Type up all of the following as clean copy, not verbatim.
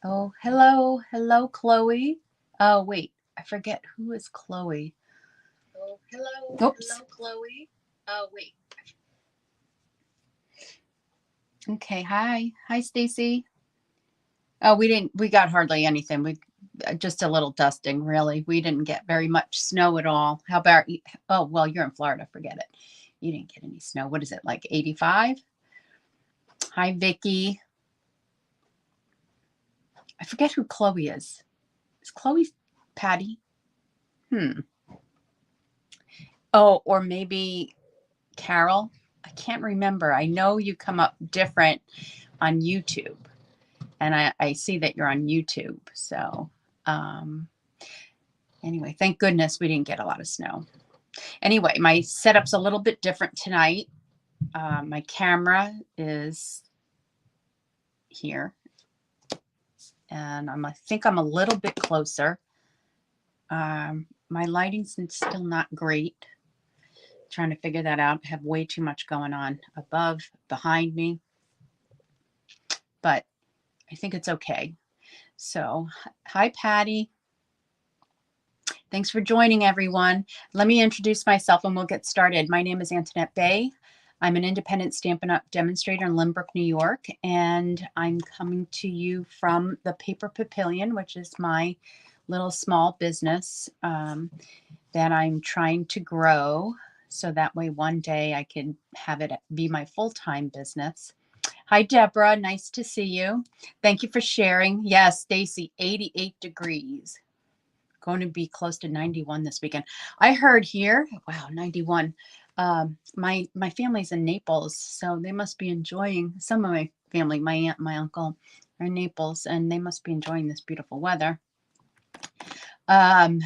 Oh, hello. Hello, Chloe. Oh, wait. I forget who is Chloe. Oh, hello. Oops. Hello, Chloe. Oh, wait. Okay. Hi. Hi, Stacy. Oh, we got hardly anything. We just a little dusting, really. We didn't get very much snow at all. How about you? Oh, well, you're in Florida. Forget it. You didn't get any snow. What is it, like 85? Hi, Vicky. I forget who Chloe is. Is Chloe Patty? Hmm. Oh, or maybe Carol. I can't remember. I know you come up different on YouTube, and I see that you're on YouTube. So, um, anyway, thank goodness we didn't get a lot of snow. Anyway, my setup's a little bit different tonight. My camera is here, and I think I'm a little bit closer. My lighting's still not great. Trying to figure that out. I have way too much going on above, behind me, but I think it's okay. So, hi, Patty. Thanks for joining, everyone. Let me introduce myself and we'll get started. My name is Antoinette Bay. I'm an independent Stampin' Up! Demonstrator in Lynbrook, New York, and I'm coming to you from the Paper Papillion, which is my little small business that I'm trying to grow so that way one day I can have it be my full-time business. Hi, Deborah. Nice to see you. Thank you for sharing. Yes, Stacy, 88 degrees. Going to be close to 91 this weekend. I heard here, wow, 91. My family's in Naples, so they must be enjoying, some of my family, my aunt, my uncle are in Naples, and they must be enjoying this beautiful weather. I'm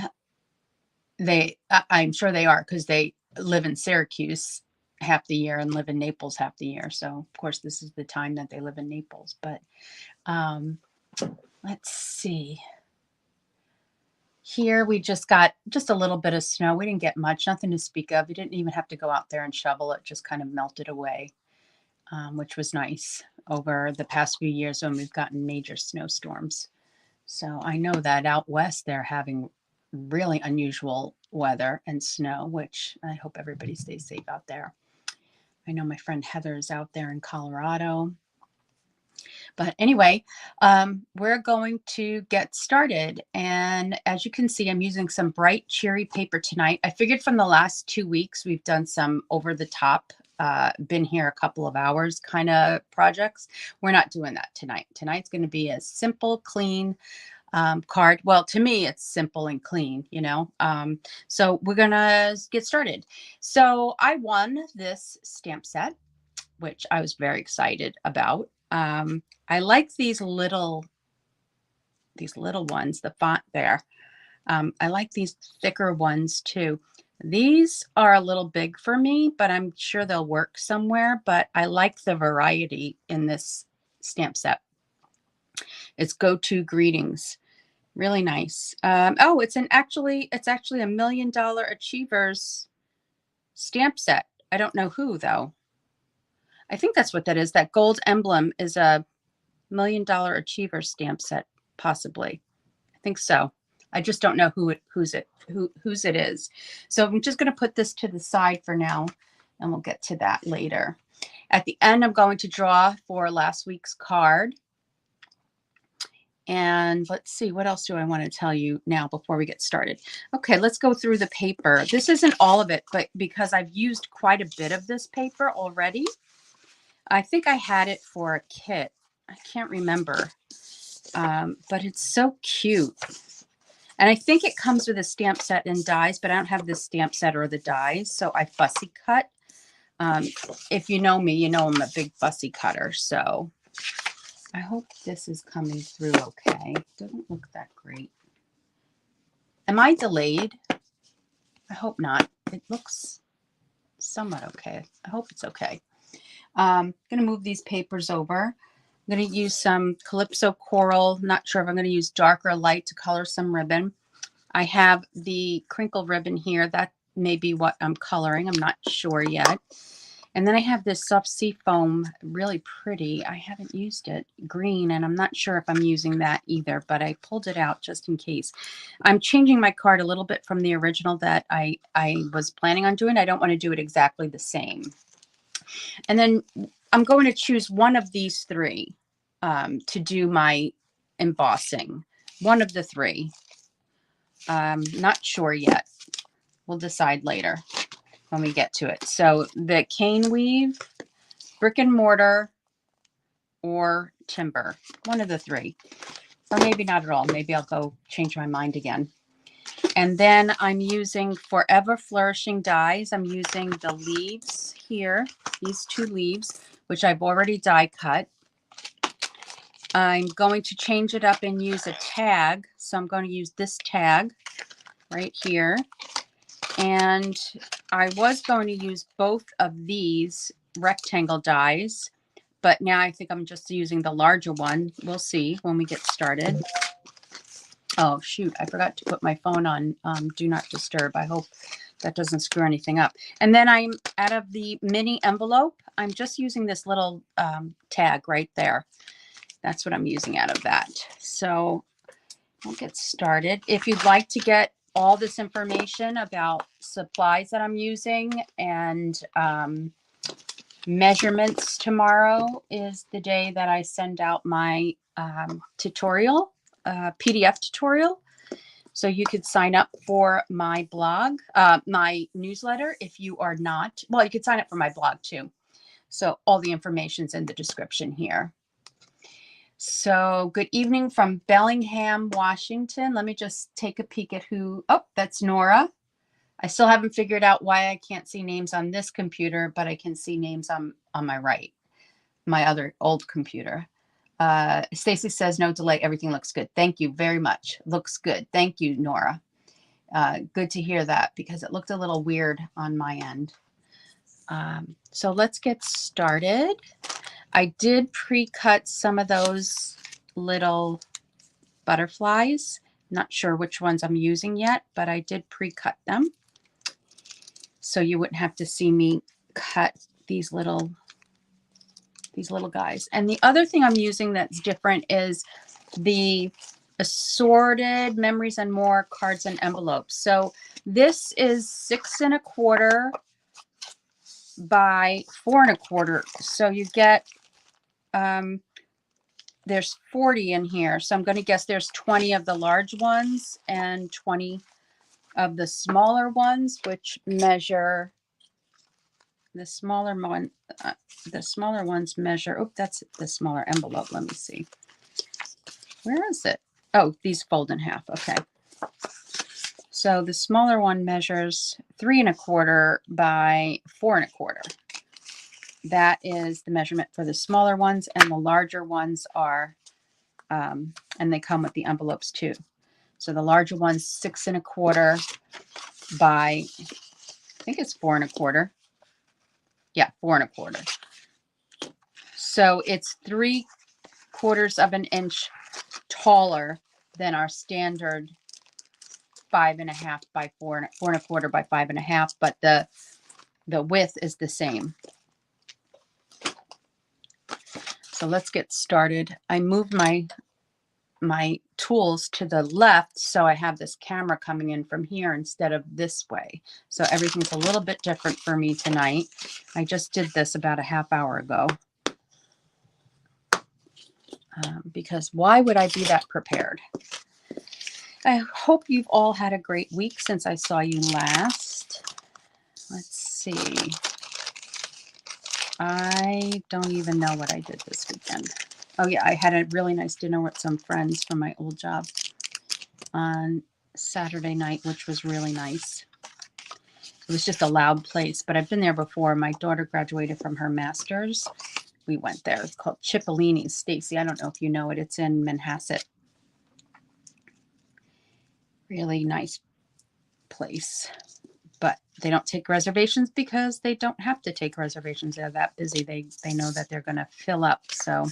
sure they are, because they live in Syracuse half the year and live in Naples half the year. So of course this is the time that they live in Naples. But let's see. Here we just got just a little bit of snow. We didn't get much, nothing to speak of. We didn't even have to go out there and shovel it, just kind of melted away, which was nice over the past few years when we've gotten major snowstorms. So I know that out west they're having really unusual weather and snow, which I hope everybody stays safe out there. I know my friend Heather is out there in Colorado. But anyway, we're going to get started. And as you can see, I'm using some bright, cheery paper tonight. I figured from the last 2 weeks, we've done some over the top, been here a couple of hours kind of projects. We're not doing that tonight. Tonight's going to be a simple, clean card. Well, to me, it's simple and clean, you know. So we're going to get started. So I won this stamp set, which I was very excited about. I like these little ones, the font there. I like these thicker ones too. These are a little big for me, but I'm sure they'll work somewhere. But I like the variety in this stamp set. It's Go-To Greetings. Really nice. Oh, it's actually a $1 Million Achievers stamp set. I don't know who though. I think that's what that is. That gold emblem is a $1 Million Achiever stamp set, possibly. I think so. I just don't know whose it is. So I'm just going to put this to the side for now, and we'll get to that later. At the end, I'm going to draw for last week's card. And let's see, what else do I want to tell you now before we get started? Okay, let's go through the paper. This isn't all of it, but because I've used quite a bit of this paper already, I think I had it for a kit. I can't remember, but it's so cute. And I think it comes with a stamp set and dies, but I don't have the stamp set or the dies, so I fussy cut. If you know me, you know I'm a big fussy cutter, so I hope this is coming through okay. Doesn't look that great. Am I delayed? I hope not. It looks somewhat okay. I hope it's okay. I'm going to move these papers over. I'm going to use some Calypso Coral. Not sure if I'm going to use dark or light to color some ribbon. I have the crinkle ribbon here. That may be what I'm coloring. I'm not sure yet. And then I have this soft sea foam, really pretty. I haven't used it, green, and I'm not sure if I'm using that either, but I pulled it out just in case. I'm changing my card a little bit from the original that I was planning on doing. I don't want to do it exactly the same. And then I'm going to choose one of these three to do my embossing. One of the three. Not sure yet. We'll decide later when we get to it. So the cane weave, brick and mortar, or timber. One of the three. Or maybe not at all. Maybe I'll go change my mind again. And then I'm using Forever Flourishing dies. I'm using the leaves here, these 2 leaves, which I've already die cut. I'm going to change it up and use a tag. So I'm going to use this tag right here. And I was going to use both of these rectangle dies, but now I think I'm just using the larger one. We'll see when we get started. Oh, shoot. I forgot to put my phone on Do Not Disturb. I hope that doesn't screw anything up. And then I'm out of the mini envelope. I'm just using this little tag right there. That's what I'm using out of that. So we'll get started. If you'd like to get all this information about supplies that I'm using and measurements, tomorrow is the day that I send out my tutorial, PDF tutorial. So you could sign up for my blog, my newsletter. If you are not, well, you could sign up for my blog too. So all the information's in the description here. So good evening from Bellingham, Washington. Let me just take a peek at who, oh, that's Nora. I still haven't figured out why I can't see names on this computer, but I can see names on my right, my other old computer. Stacy says, no delay, everything looks good. Thank you very much. Looks good. Thank you, Nora. Good to hear that because it looked a little weird on my end. So let's get started. I did pre-cut some of those little butterflies. Not sure which ones I'm using yet, but I did pre-cut them. So you wouldn't have to see me cut these little guys. And the other thing I'm using that's different is the assorted memories and more cards and envelopes. So this is 6 1/4 by 4 1/4. So you get there's 40 in here. So I'm going to guess there's 20 of the large ones and 20 of the smaller ones, which measure the smaller one. The smaller ones measure. Oh, that's the smaller envelope. Let me see. Where is it? Oh, these fold in half. Okay. So the smaller one measures 3 1/4 by 4 1/4. That is the measurement for the smaller ones, and the larger ones are, and they come with the envelopes too. So the larger one's 6 1/4 by, I think it's 4 1/4. Yeah, 4 1/4. So it's 3/4 of an inch taller than our standard 5 1/2 by 4 1/4 by 5 1/2, but the width is the same. So let's get started. I moved my tools to the left so I have this camera coming in from here instead of this way. So everything's a little bit different for me tonight. I just did this about a half hour ago. Because why would I be that prepared? I hope you've all had a great week since I saw you last. Let's see. I don't even know what I did this weekend. Oh yeah, I had a really nice dinner with some friends from my old job on Saturday night, which was really nice. It was just a loud place, but I've been there before. My daughter graduated from her master's. We went there. It's called Cipollini's. Stacy, I don't know if you know it. It's in Manhasset. Really nice place. But they don't take reservations because they don't have to take reservations. They're that busy. They know that they're going to fill up. So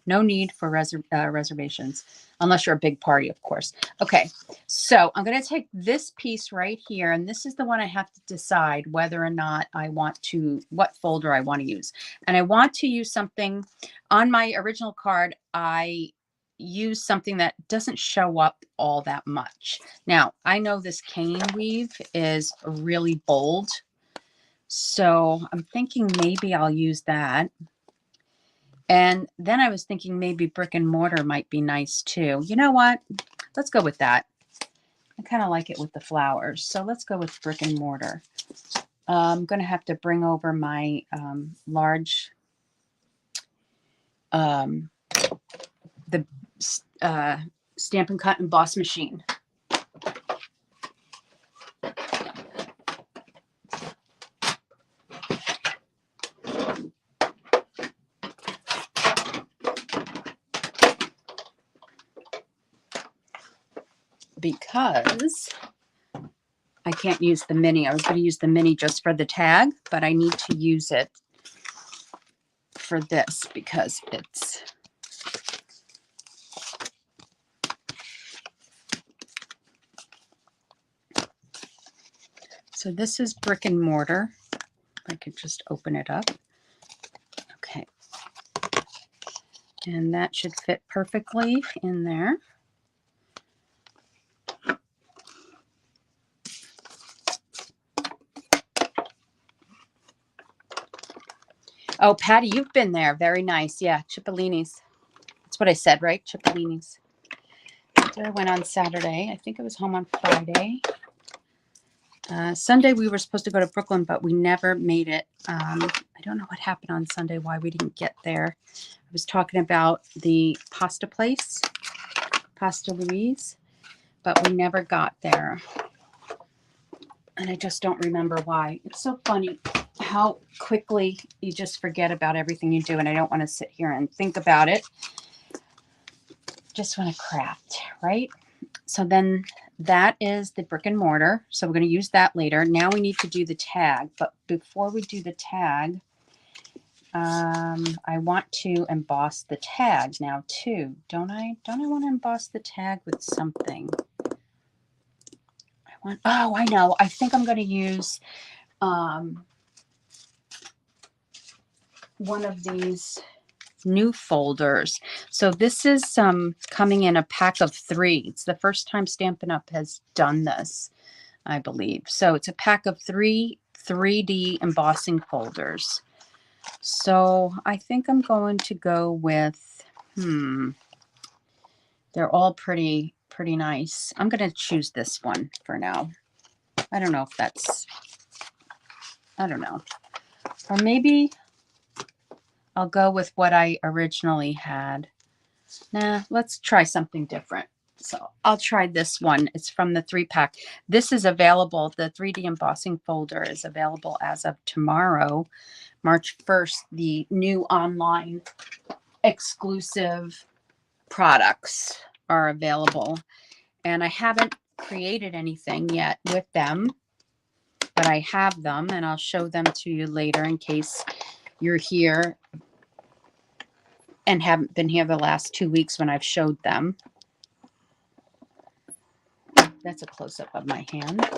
No need for reservations, unless you're a big party, of course. Okay, so I'm going to take this piece right here, and this is the one I have to decide whether or not I want to, what folder I want to use. And I want to use something on my original card. I use something that doesn't show up all that much. Now, I know this cane weave is really bold, so I'm thinking maybe I'll use that. And then I was thinking maybe brick and mortar might be nice too. You know what? Let's go with that. I kind of like it with the flowers. So let's go with brick and mortar. I'm going to have to bring over my large, the Stamp and Cut Emboss machine. Because I can't use the mini. I was going to use the mini just for the tag, but I need to use it for this because it's so this is brick and mortar. I could just open it up. Okay. And that should fit perfectly in there. Oh, Patty, you've been there. Very nice. Yeah, Cipollini's. That's what I said, right? Cipollini's. I went on Saturday. I think I was home on Friday. Sunday we were supposed to go to Brooklyn, but we never made it. I don't know what happened on Sunday, why we didn't get there. I was talking about the pasta place, Pasta Louise, but we never got there. And I just don't remember why. It's so funny how quickly you just forget about everything you do. And I don't want to sit here and think about it. Just want to craft, right? So then that is the brick and mortar. So we're going to use that later. Now we need to do the tag. But before we do the tag, I want to emboss the tag now too. Don't I want to emboss the tag with something? Oh, I know. I think I'm going to use one of these new folders. So this is coming in a pack of 3. It's the first time Stampin' Up! Has done this, I believe. So it's a pack of 3 3D embossing folders. So I think I'm going to go with, they're all pretty nice. I'm going to choose this one for now. I don't know if that's, I don't know. Or maybe I'll go with what I originally had. Nah, let's try something different. So I'll try this one. It's from the 3-pack. This is available. The 3D embossing folder is available as of tomorrow, March 1st. The new online exclusive products are available. And I haven't created anything yet with them, but I have them and I'll show them to you later in case you're here and haven't been here the last 2 weeks when I've showed them. That's a close-up of my hand.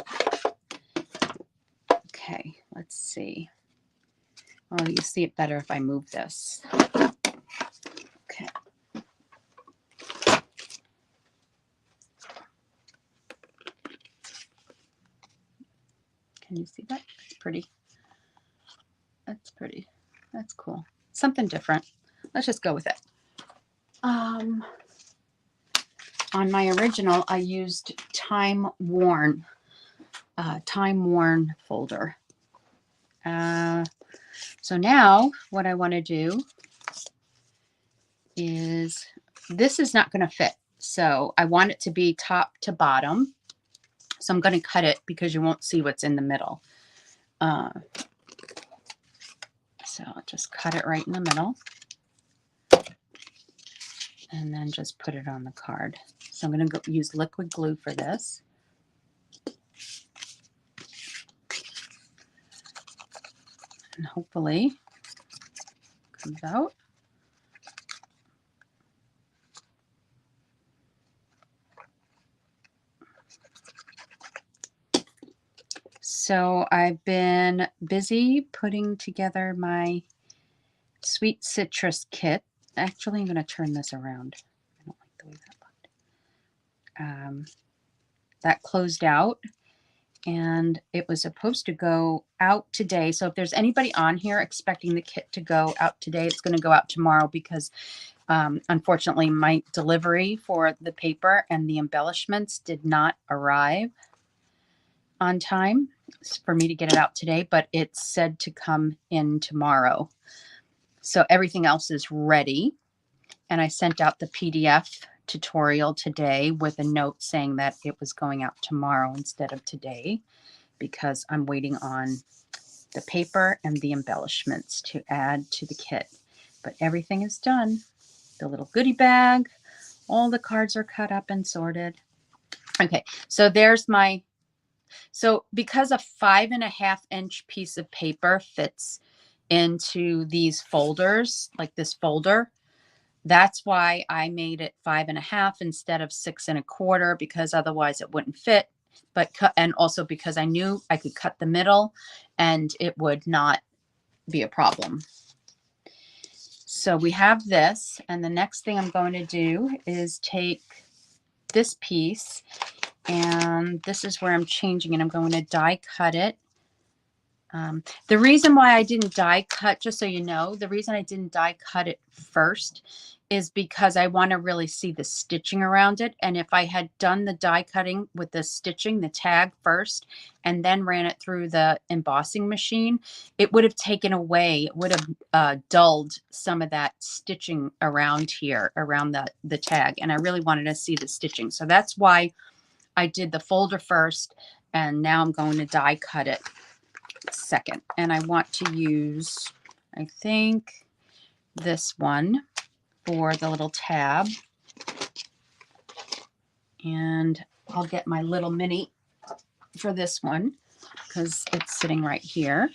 Okay, let's see. Oh, you see it better if I move this. Okay. Can you see that? It's pretty. That's pretty. That's cool. Something different. Let's just go with it. On my original, I used time worn folder. So now what I want to do is, this is not going to fit. So I want it to be top to bottom. So I'm going to cut it because you won't see what's in the middle. So I'll just cut it right in the middle. And then just put it on the card. So I'm going to use liquid glue for this. And hopefully it comes out. So I've been busy putting together my sweet citrus kit. Actually, I'm going to turn this around. I don't like the way that looked. That closed out, and it was supposed to go out today. So if there's anybody on here expecting the kit to go out today, it's going to go out tomorrow because unfortunately my delivery for the paper and the embellishments did not arrive on time for me to get it out today, but it's said to come in tomorrow. So everything else is ready. And I sent out the PDF tutorial today with a note saying that it was going out tomorrow instead of today because I'm waiting on the paper and the embellishments to add to the kit. But everything is done. The little goodie bag, all the cards are cut up and sorted. Okay, so there's my, so because a 5.5-inch piece of paper fits into these folders, like this folder, that's why I made it 5.5 instead of 6.25, because otherwise it wouldn't fit. But and also because I knew I could cut the middle and it would not be a problem. So we have this, and the next thing I'm going to do is take this piece, and this is where I'm changing it. I'm going to die cut it. The reason why I didn't die cut, just so you know, the reason I didn't die cut it first is because I want to really see the stitching around it. And if I had done the die cutting with the stitching, the tag first, and then ran it through the embossing machine, it would have taken away, it would have dulled some of that stitching around here, around the tag. And I really wanted to see the stitching. So that's why I did the folder first, and now I'm going to die cut it second. And I want to use, I think, this one for the little tab. And I'll get my little mini for this one because it's sitting right here.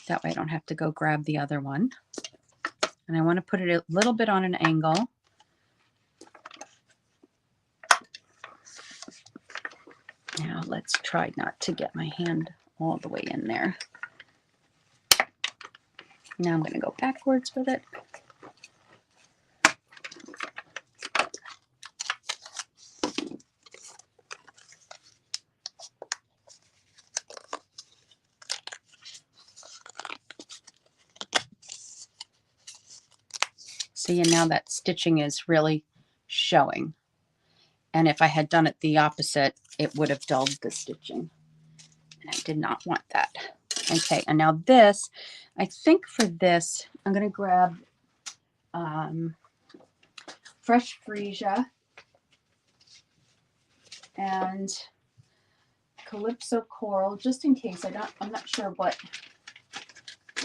That way I don't have to go grab the other one. And I want to put it a little bit on an angle. Now let's try not to get my hand all the way in there. Now I'm going to go backwards with it. See, and now that stitching is really showing. And if I had done it the opposite, it would have dulled the stitching. And I did not want that. Okay, and now this, I think for this, I'm going to grab fresh freesia and Calypso coral, just in case. I'm not sure what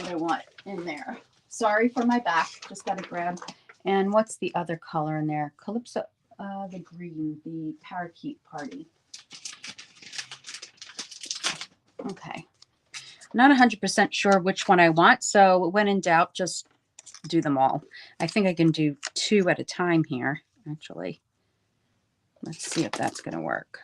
I want in there. Sorry for my back, just got to grab. And what's the other color in there? Calypso, the green, the parakeet party. Okay. Not 100% sure which one I want, so when in doubt, just do them all. I think I can do 2 at a time here, actually. Let's see if that's going to work.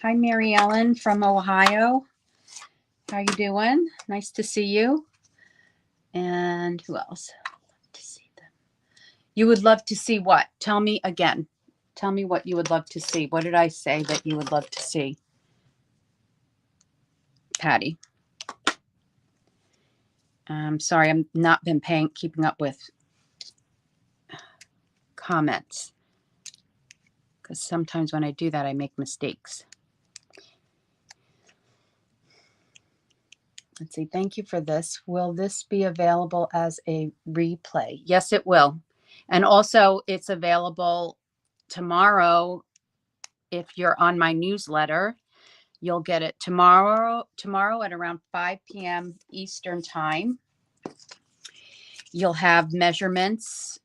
Hi, Mary Ellen from Ohio. How you doing? Nice to see you. And who else? To see them. You would love to see what? Tell me again. Tell me what you would love to see. What did I say that you would love to see? Patty. I'm sorry, I'm not been keeping up with comments, because sometimes when I do that, I make mistakes. Let's see. Thank you for this. Will this be available as a replay? Yes, it will. And also, it's available tomorrow. If you're on my newsletter, you'll get it tomorrow at around 5 p.m. Eastern time. You'll have measurements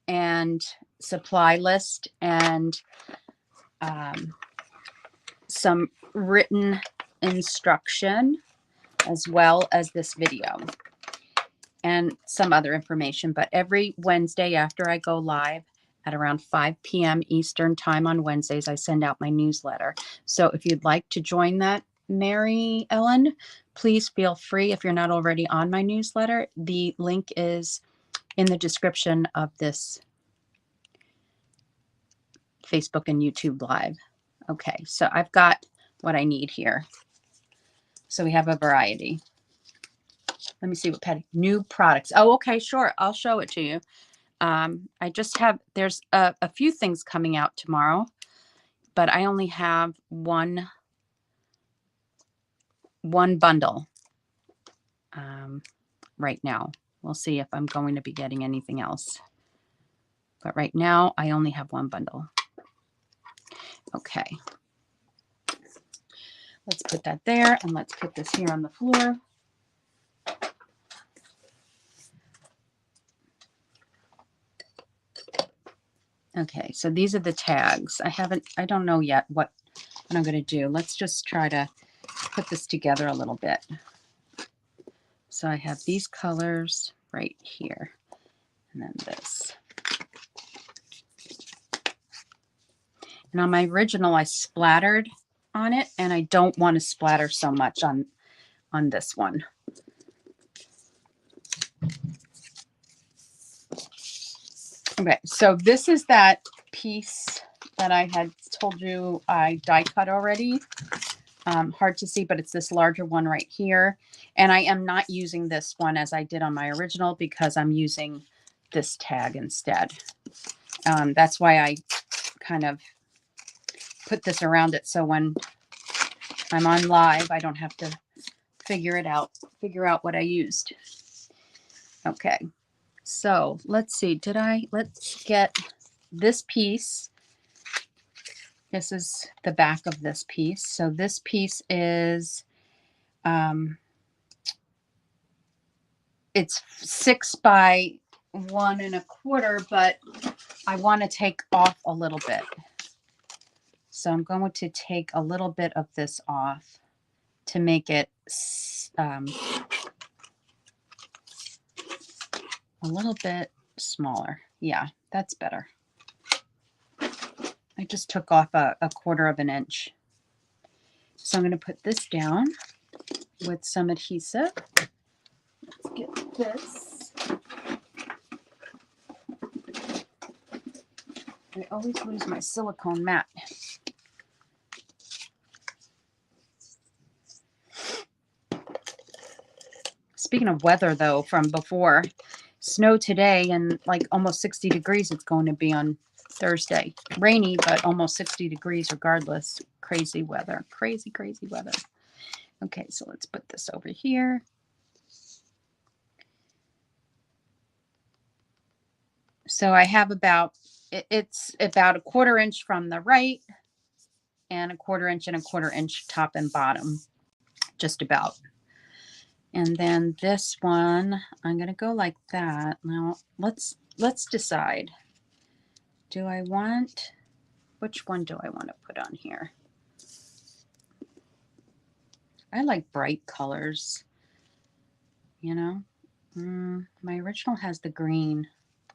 and supply list and some written instruction as well as this video and some other information. But every Wednesday after I go live at around 5 p.m. Eastern time on Wednesdays, I send out my newsletter. So if you'd like to join that, Mary Ellen, please feel free. If you're not already on my newsletter, the link is in the description of this Facebook and YouTube live. Okay, so I've got what I need here. So we have a variety. Let me see what Patty, new products. Oh, okay, sure. I'll show it to you. I just have, there's a few things coming out tomorrow, but I only have one bundle right now. We'll see if I'm going to be getting anything else. But right now, I only have one bundle. Okay. Let's put that there, and let's put this here on the floor. Okay, so these are the tags. I don't know yet what I'm going to do. Let's just try to put this together a little bit. So I have these colors right here, and then this. And on my original, I splattered on it, and I don't want to splatter so much on this one. Okay, so this is that piece that I had told you I die cut already. Hard to see, but it's this larger one right here. And I am not using this one as I did on my original because I'm using this tag instead. That's why I kind of put this around it. So when I'm on live, I don't have to figure out what I used. Okay. So let's see, let's get this piece. This is the back of this piece. So this piece is, it's 6 by 1 1/4, but I want to take off a little bit. So I'm going to take a little bit of this off to make it a little bit smaller. Yeah, that's better. I just took off a 1/4 of an inch. So I'm going to put this down with some adhesive. Let's get this. I always lose my silicone mat. Speaking of weather, though, from before, snow today and like almost 60 degrees it's going to be on Thursday. Rainy, but almost 60 degrees regardless. Crazy weather. Crazy, crazy weather. Okay, so let's put this over here. So I have it's about a 1/4 inch from the right and a 1/4 inch and a 1/4 inch top and bottom, just about. And then this one, I'm going to go like that. Now let's decide. Which one do I want to put on here? I like bright colors, you know. My original has the green,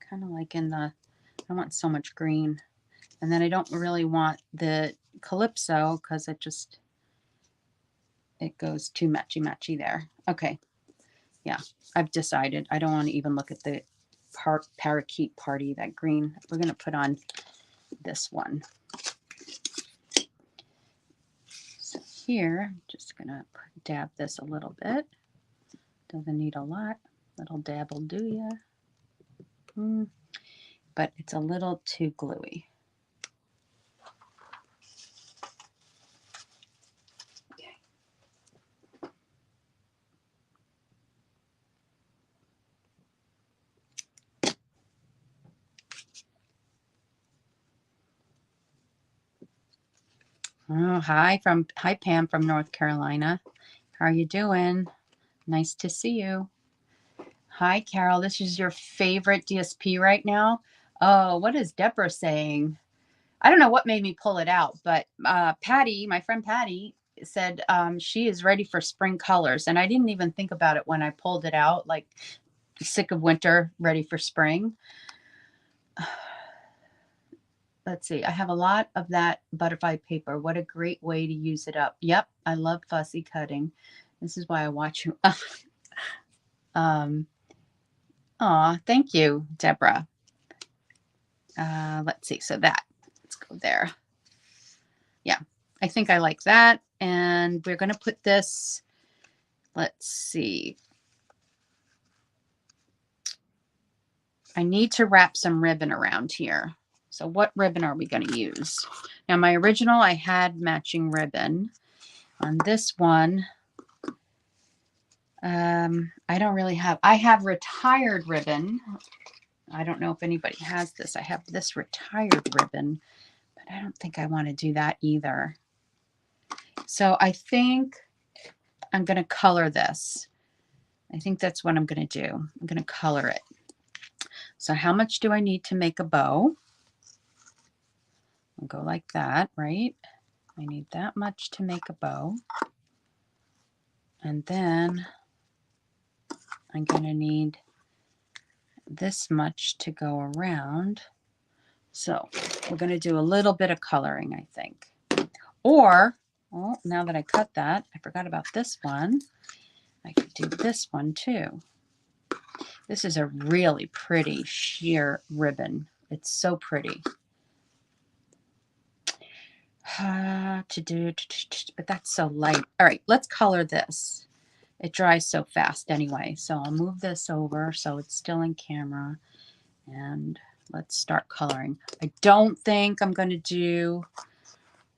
kind of like I don't want so much green. And then I don't really want the Calypso because it goes too matchy there. Okay. Yeah, I've decided. I don't want to even look at the parakeet party, that green. We're going to put on this one. So here, I'm just going to dab this a little bit. Doesn't need a lot. Little dab will do ya. But it's a little too gluey. Oh, hi Pam from North Carolina. How are you doing? Nice to see you. Hi, Carol. This is your favorite DSP right now. Oh, what is Deborah saying? I don't know what made me pull it out, but Patty, my friend Patty, said she is ready for spring colors. And I didn't even think about it when I pulled it out, like sick of winter, ready for spring. Let's see. I have a lot of that butterfly paper. What a great way to use it up. Yep. I love fussy cutting. This is why I watch you. Aw, thank you, Deborah. Let's see. So let's go there. Yeah, I think I like that. And we're going to put this, let's see. I need to wrap some ribbon around here. So what ribbon are we going to use? Now, my original, I had matching ribbon. On this one, I don't really have, I have retired ribbon. I don't know if anybody has this. I have this retired ribbon, but I don't think I want to do that either. So I think I'm going to color this. I think that's what I'm going to do. I'm going to color it. So how much do I need to make a bow? I'll go like that, right? I need that much to make a bow. And then I'm going to need this much to go around. So we're going to do a little bit of coloring, I think. Or, oh, now that I cut that, I forgot about this one. I could do this one too. This is a really pretty sheer ribbon. It's so pretty. But that's so light. All right, let's color this. It dries so fast anyway. So I'll move this over so it's still in camera. And let's start coloring. I don't think I'm going to do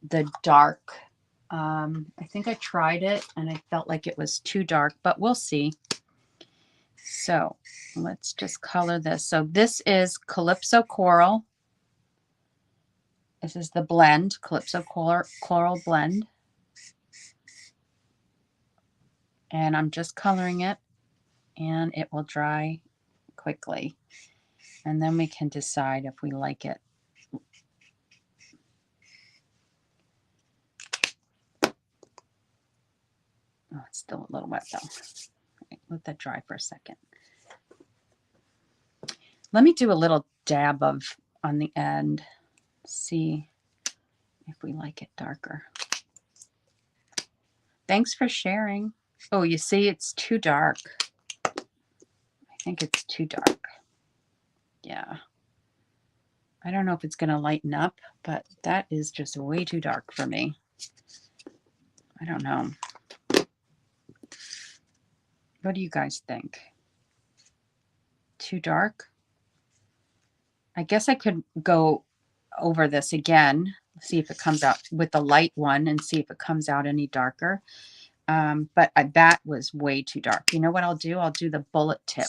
the dark. I think I tried it and I felt like it was too dark, but we'll see. So let's just color this. So this is Calypso Coral. This is the blend, Calypso Coral Blend. And I'm just coloring it and it will dry quickly. And then we can decide if we like it. Oh, it's still a little wet though. Right, let that dry for a second. Let me do a little dab of on the end. See if we like it darker. Thanks for sharing. Oh, you see, it's too dark. I think it's too dark. Yeah. I don't know if it's going to lighten up, but that is just way too dark for me. I don't know. What do you guys think? Too dark? I guess I could go over this again, see if it comes out with the light one and see if it comes out any darker. But that was way too dark. You know what I'll do? I'll do the bullet tip.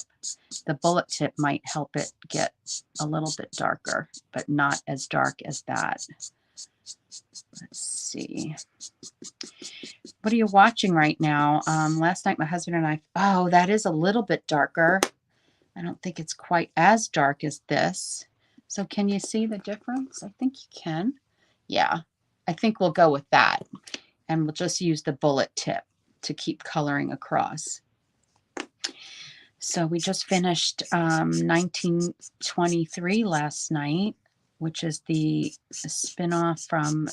The bullet tip might help it get a little bit darker, but not as dark as that. Let's see. What are you watching right now? Last night my husband and I, oh, that is a little bit darker. I don't think it's quite as dark as this. So can you see the difference? I think you can. Yeah, I think we'll go with that. And we'll just use the bullet tip to keep coloring across. So we just finished 1923 last night, which is the spin-off from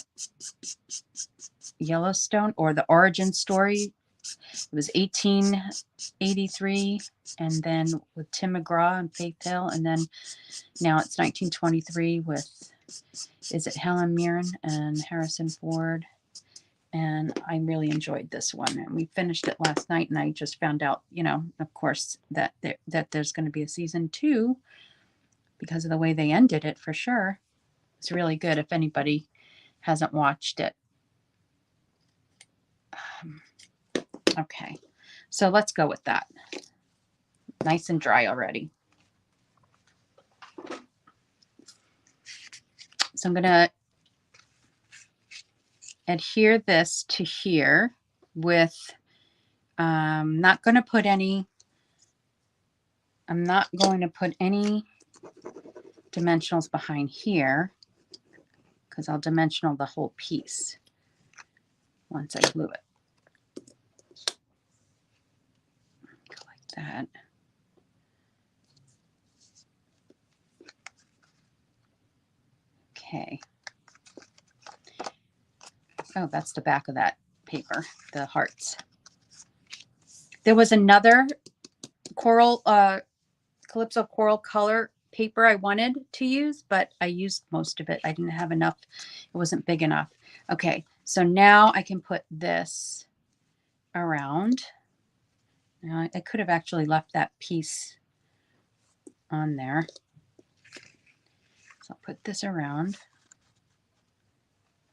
Yellowstone, or the origin story. It was 1883, and then with Tim McGraw and Faith Hill, and then now it's 1923 with, is it Helen Mirren and Harrison Ford? And I really enjoyed this one. And we finished it last night, and I just found out, you know, of course, that there's going to be a season 2 because of the way they ended it, for sure. It's really good if anybody hasn't watched it. Okay, so let's go with that. Nice and dry already. So I'm going to adhere this to here with, I'm not going to put any dimensionals behind here because I'll dimensional the whole piece. once I glue it. Go like that. Okay. Oh, that's the back of that paper, the hearts. There was another coral, Calypso coral color paper I wanted to use, but I used most of it. I didn't have enough. It wasn't big enough. Okay, so now I can put this around. Now I could have actually left that piece on there. So I'll put this around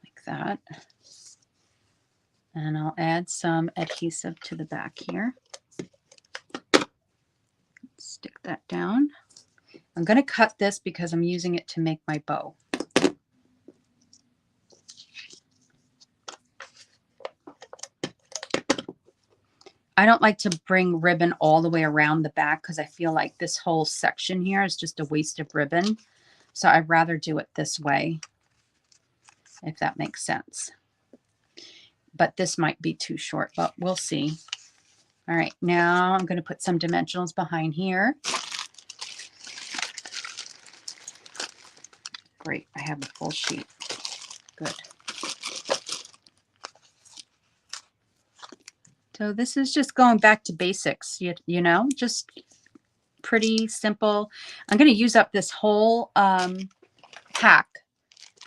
like that. And I'll add some adhesive to the back here. Stick that down. I'm going to cut this because I'm using it to make my bow. I don't like to bring ribbon all the way around the back because I feel like this whole section here is just a waste of ribbon. So I'd rather do it this way, if that makes sense. But this might be too short, but we'll see. All right, now I'm going to put some dimensionals behind here. Great, I have a full sheet. Good. So this is just going back to basics, you know, just pretty simple. I'm going to use up this whole pack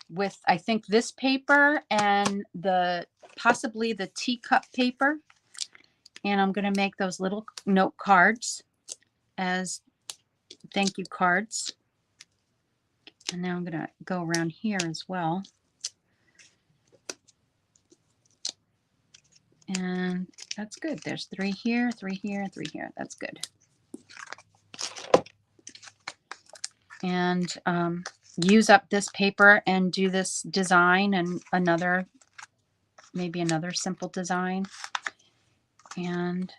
with, I think, this paper and possibly the teacup paper. And I'm going to make those little note cards as thank you cards. And now I'm going to go around here as well. And that's good. There's 3 here, 3 here, 3 here. That's good. And use up this paper and do this design and maybe another simple design. And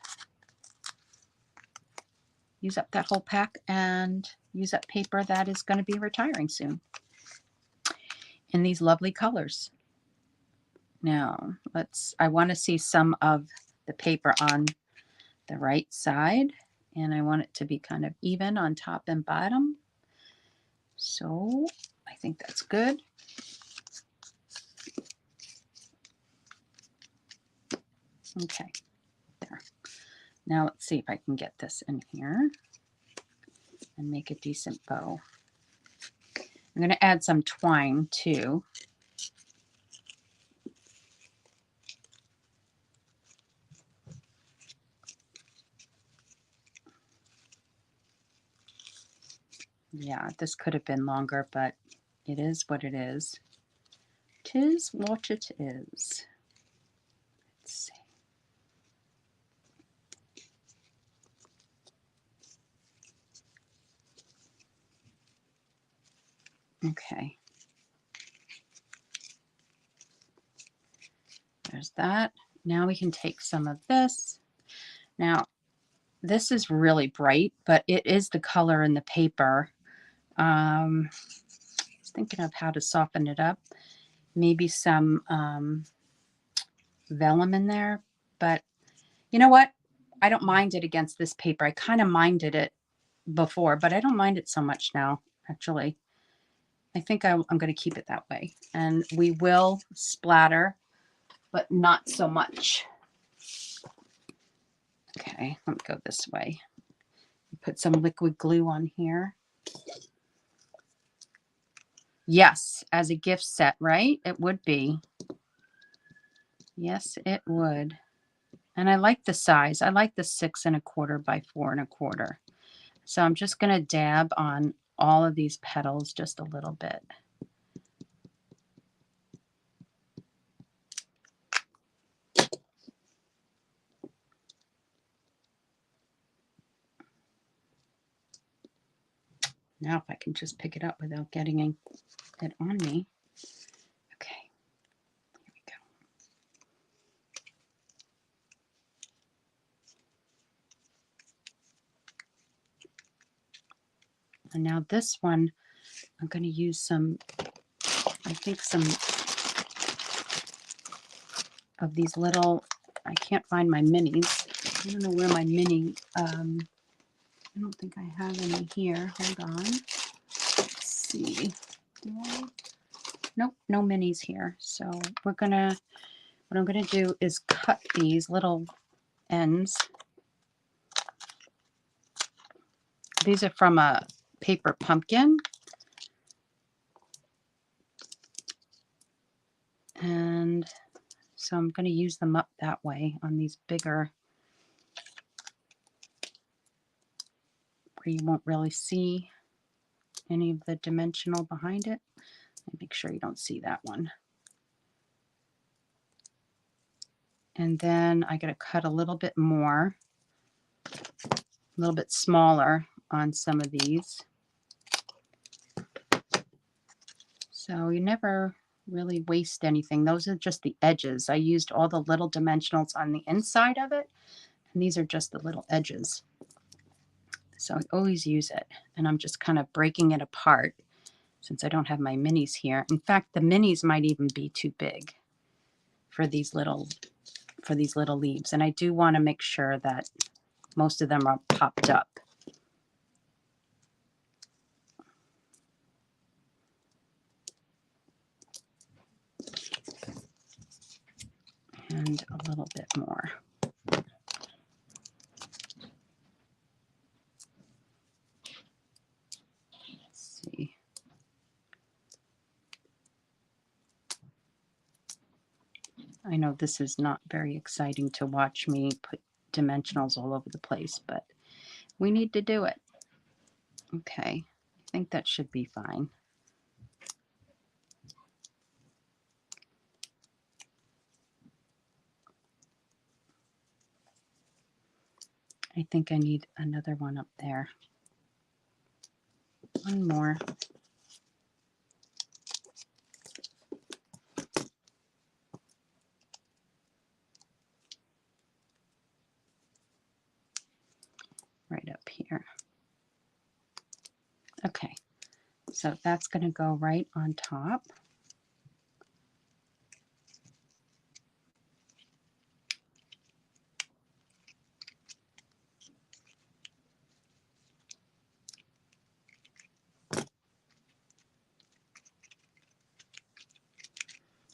use up that whole pack and use up paper that is going to be retiring soon in these lovely colors. Now, I want to see some of the paper on the right side, and I want it to be kind of even on top and bottom. So I think that's good. Okay, there. Now let's see if I can get this in here and make a decent bow. I'm going to add some twine too. Yeah, this could have been longer, but it is what it is. 'Tis what it is. Let's see. Okay. There's that. Now we can take some of this. Now, this is really bright, but it is the color in the paper. I was thinking of how to soften it up. Maybe some vellum in there, but you know what? I don't mind it against this paper. I kind of minded it before, but I don't mind it so much now, actually. I think I'm going to keep it that way. And we will splatter, but not so much. Okay, let me go this way. Put some liquid glue on here. Yes, as a gift set, right? It would be. Yes, it would. And I like the size. I like the 6 1/4 by 4 1/4. So I'm just going to dab on all of these petals just a little bit. Now if I can just pick it up without getting it on me. Okay, here we go. And now this one, I'm going to use some, I think some of these little, I can't find my minis. I don't know where my mini, I don't think I have any here. Hold on. Let's see. Do I? Nope, no minis here. So what I'm gonna do is cut these little ends. These are from a paper pumpkin. And so I'm going to use them up that way on these bigger, where you won't really see any of the dimensional behind it. Make sure you don't see that one. And then I got to cut a little bit more, a little bit smaller on some of these. So you never really waste anything. Those are just the edges. I used all the little dimensionals on the inside of it, and these are just the little edges. So I always use it, and I'm just kind of breaking it apart since I don't have my minis here. In fact, the minis might even be too big for these little leaves, and I do want to make sure that most of them are popped up. And a little bit more. Let's see. I know this is not very exciting to watch me put dimensionals all over the place, but we need to do it. Okay, I think that should be fine. I think I need another one up there. One more. Right up here. Okay, so that's going to go right on top.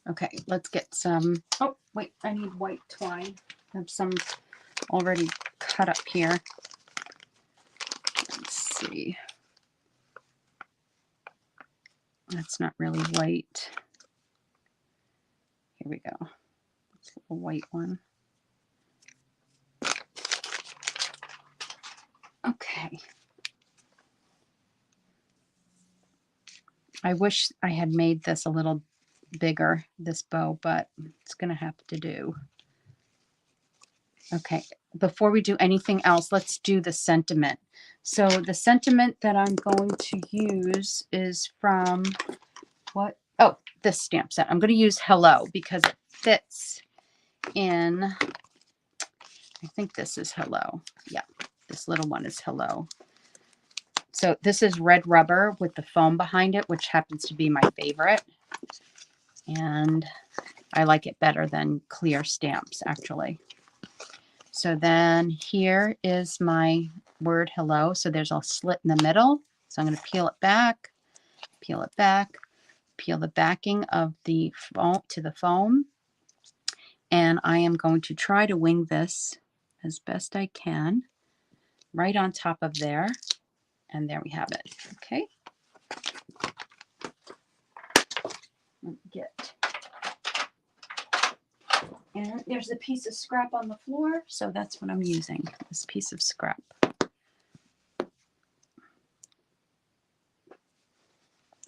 Okay, let's get some, oh wait, I need white twine. I have some already cut up here. Let's see. That's not really white. Here we go. It's a little white one. Okay. I wish I had made this a little bigger, this bow, but it's going to have to do. Okay, before we do anything else, let's do the sentiment. So the sentiment that I'm going to use is from what? Oh, this stamp set. I'm going to use Hello because it fits in. I think this is Hello. Yeah, this little one is Hello. So this is red rubber with the foam behind it, which happens to be my favorite. And I like it better than clear stamps, actually. So then here is my word hello. So there's a slit in the middle. So I'm going to peel it back, peel it back, peel the backing of the foam to the foam. And I am going to try to wing this as best I can right on top of there. And there we have it. Okay. Get. And there's a piece of scrap on the floor. So that's what I'm using, this piece of scrap.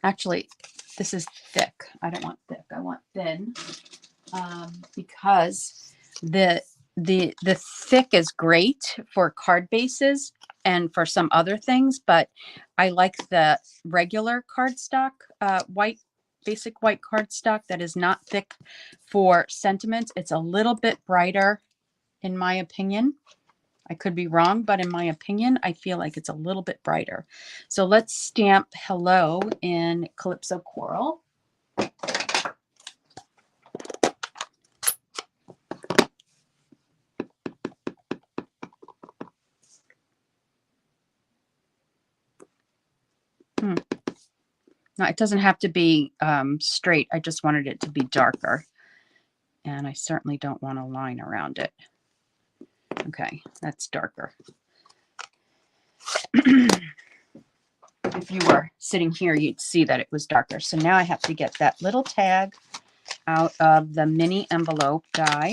Actually, this is thick. I don't want thick. I want thin, because the thick is great for card bases and for some other things, but I like the regular cardstock, basic white cardstock that is not thick for sentiment. It's a little bit brighter, in my opinion. I could be wrong, but in my opinion, I feel like it's a little bit brighter. So let's stamp hello in Calypso Coral. Now, it doesn't have to be straight. I just wanted it to be darker. And I certainly don't want a line around it. Okay, that's darker. If you were sitting here, you'd see that it was darker. So now I have to get that little tag out of the mini envelope die.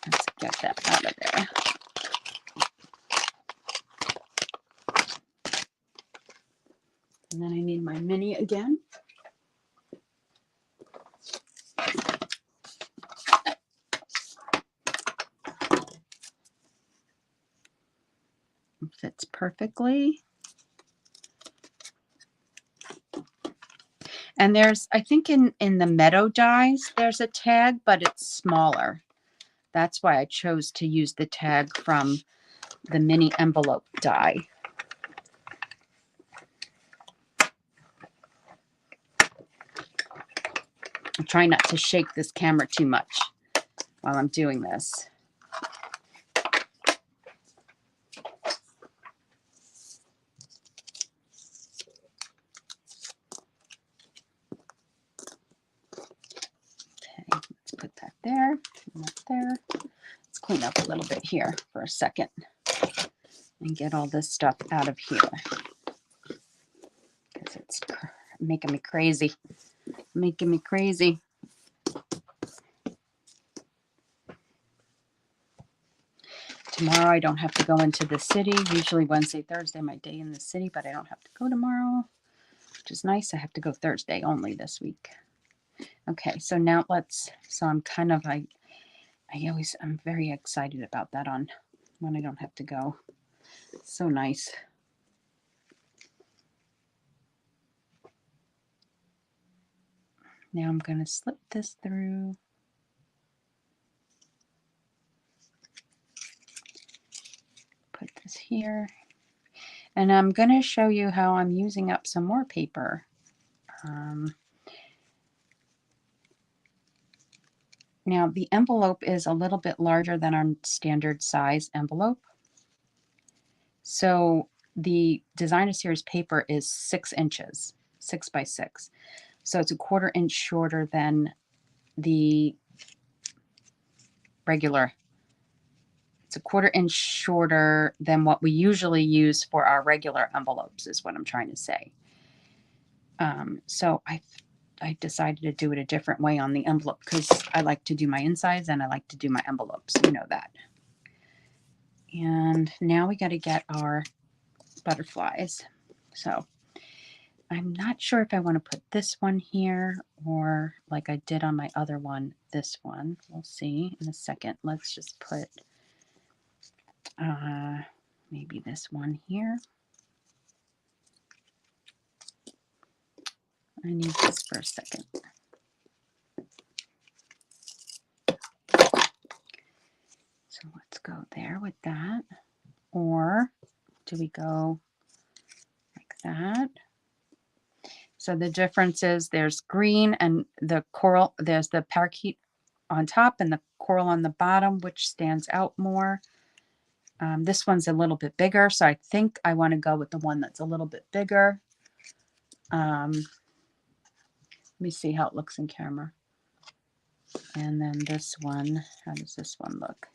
Let's get that out of there. And then I need my mini again. It fits perfectly. And there's, I think in the meadow dies, there's a tag, but it's smaller. That's why I chose to use the tag from the mini envelope die. I'm trying not to shake this camera too much while I'm doing this. Okay, let's put that there, and that there. Let's clean up a little bit here for a second and get all this stuff out of here because it's making me crazy. Making me crazy. Tomorrow I don't have to go into the city. Usually Wednesday, Thursday, my day in the city, but I don't have to go tomorrow, which is nice. I have to go Thursday only this week. Okay, so now so I'm kind of, I'm very excited about that on when I don't have to go. So nice. Now I'm going to slip this through. Put this here. And I'm going to show you how I'm using up some more paper. Now the envelope is a little bit larger than our standard size envelope. So the Designer Series paper is 6 inches, 6 by 6. So it's a 1/4 inch shorter than the regular. It's a 1/4 inch shorter than what we usually use for our regular envelopes is what I'm trying to say. So I decided to do it a different way on the envelope because I like to do my insides and I like to do my envelopes. You know that. And now we got to get our butterflies. So I'm not sure if I want to put this one here or like I did on my other one, this one. We'll see in a second. Let's just put maybe this one here. I need this for a second. So let's go there with that. Or do we go like that? So the difference is there's green and the coral, there's the parakeet on top and the coral on the bottom, which stands out more. This one's a little bit bigger, so I think I want to go with the one that's a little bit bigger. Let me see how it looks in camera. And then this one, how does this one look?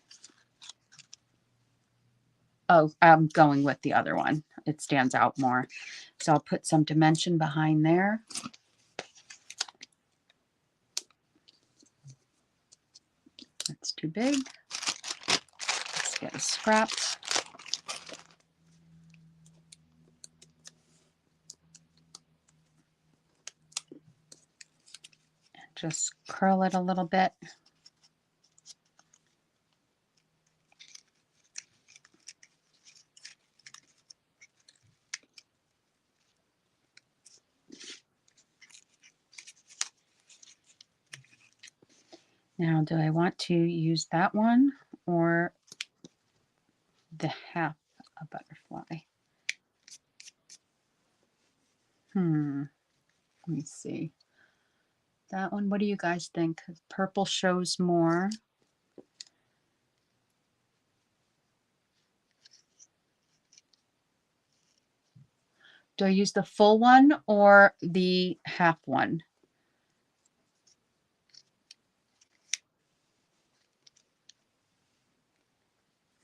Oh, I'm going with the other one. It stands out more. So I'll put some dimension behind there. That's too big. Let's get a scrap. Just curl it a little bit. Now, do I want to use that one or the half a butterfly? Let me see. That one, what do you guys think? Purple shows more. Do I use the full one or the half one?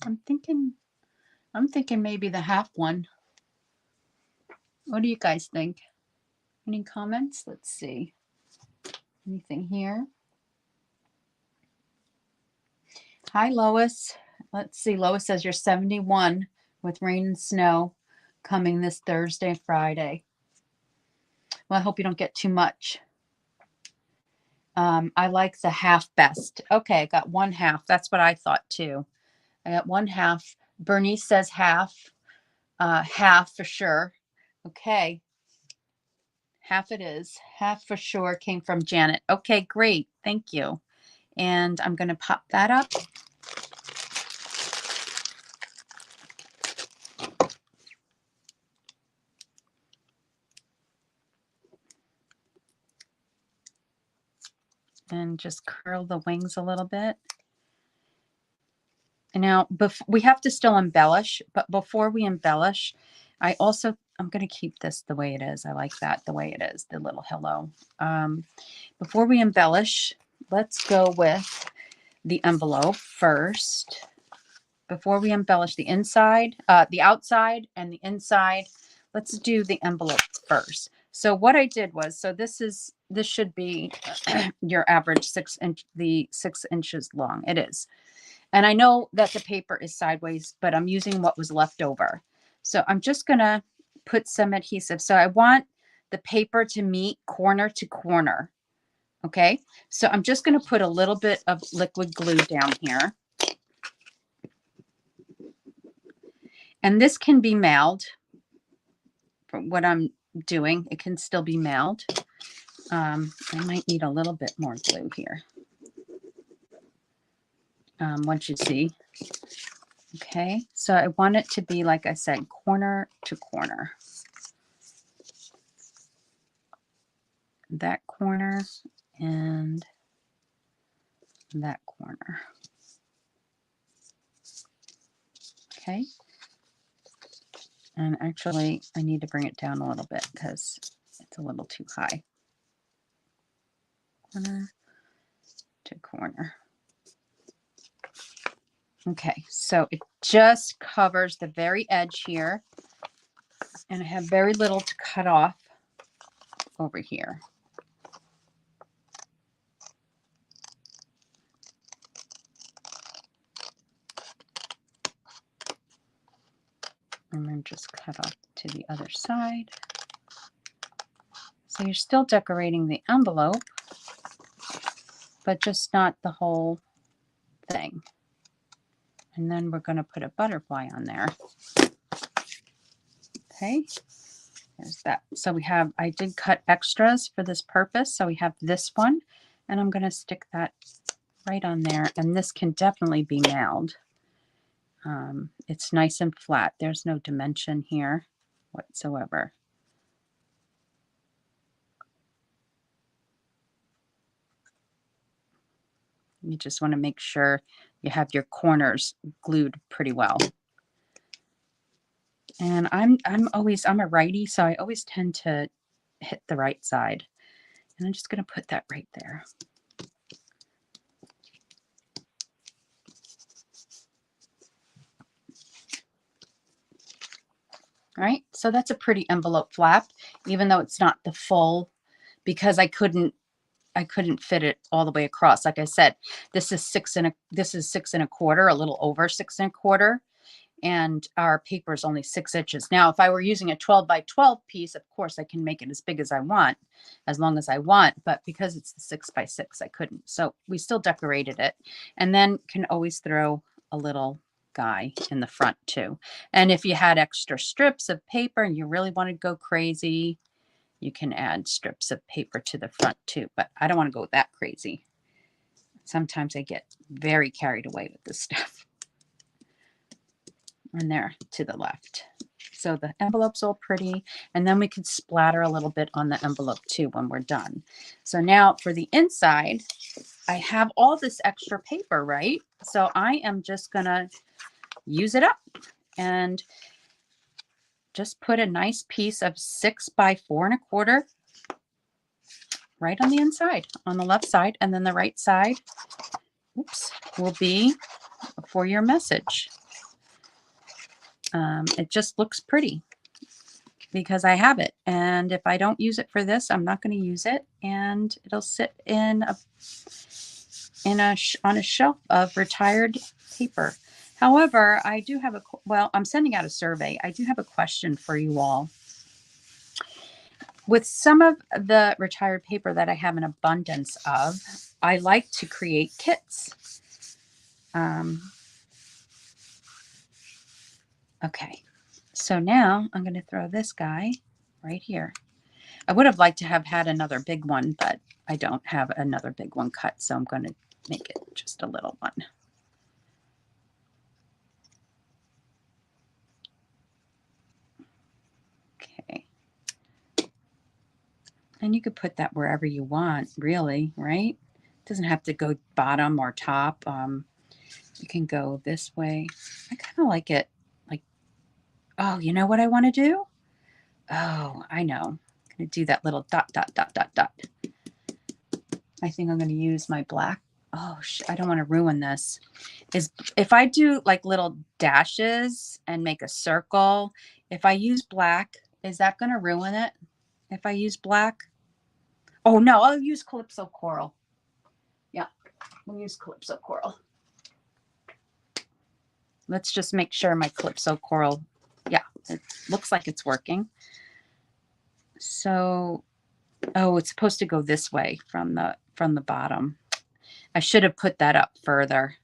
I'm thinking maybe the half one. What do you guys think? Any comments? Let's see. Anything here? Hi, Lois. Let's see. Lois says you're 71 with rain and snow coming this Thursday, Friday. Well, I hope you don't get too much. I like the half best. Okay, I got one half. That's what I thought too. I got one half. Bernice says half. Half for sure. Okay. Half it is. Half for sure came from Janet. Okay, great. Thank you. And I'm going to pop that up. And just curl the wings a little bit. And now we have to still embellish, but before we embellish, I'm going to keep this the way it is. I like that the way it is, the little hello. Before we embellish, let's go with the envelope first. Before we embellish the inside, the outside and the inside, let's do the envelope first. So what I did was, so this should be your average 6 inches long. It is. And I know that the paper is sideways, but I'm using what was left over. So I'm just going to put some adhesive. So I want the paper to meet corner to corner. Okay. So I'm just going to put a little bit of liquid glue down here. And this can be mailed. For what I'm doing, it can still be mailed. I might need a little bit more glue here. Once you see. Okay, so I want it to be, like I said, corner to corner. That corner and that corner. Okay. And actually, I need to bring it down a little bit because it's a little too high. Corner to corner. Okay, so it just covers the very edge here. And I have very little to cut off over here. And then just cut off to the other side. So you're still decorating the envelope, but just not the whole thing. And then we're going to put a butterfly on there. Okay, there's that. So I did cut extras for this purpose. So we have this one, and I'm going to stick that right on there. And this can definitely be nailed. It's nice and flat. There's no dimension here whatsoever. You just want to make sure you have your corners glued pretty well. And I'm a righty, so I always tend to hit the right side. And I'm just going to put that right there. All right, so that's a pretty envelope flap, even though it's not the full, because I couldn't fit it all the way across. Like I said, this is 6 1/4, a little over 6 1/4. And our paper is only 6 inches. Now, if I were using a 12 by 12 piece, of course I can make it as big as I want, as long as I want, but because it's the 6 by 6, I couldn't. So we still decorated it, and then can always throw a little guy in the front too. And if you had extra strips of paper and you really want to go crazy, you can add strips of paper to the front too, but I don't want to go that crazy. Sometimes I get very carried away with this stuff. And there to the left. So the envelope's all pretty, and then we could splatter a little bit on the envelope too when we're done. So now for the inside, I have all this extra paper, right? So I am just gonna use it up. And just put a nice piece of 6 by 4 1/4 right on the inside, on the left side, and then the right side, oops, will be for your message. It just looks pretty because I have it. And if I don't use it for this, I'm not going to use it, and it'll sit in on a shelf of retired paper. However, I do have I'm sending out a survey. I do have a question for you all. With some of the retired paper that I have an abundance of, I like to create kits. Okay, so now I'm going to throw this guy right here. I would have liked to have had another big one, but I don't have another big one cut, so I'm going to make it just a little one. Okay. And you could put that wherever you want, really, right? It doesn't have to go bottom or top. You can go this way. I kind of like it. Like, oh, you know what I want to do? Oh, I know. I'm going to do that little dot, dot, dot, dot, dot. I think I'm going to use my black. Oh, I don't want to ruin this. If I do like little dashes and make a circle, if I use black, is that going to ruin it? If I use black? Oh, no, I'll use Calypso Coral. Yeah, we'll use Calypso Coral. Let's just make sure my Calypso Coral, yeah, it looks like it's working. So, oh, it's supposed to go this way from the bottom. I should have put that up further.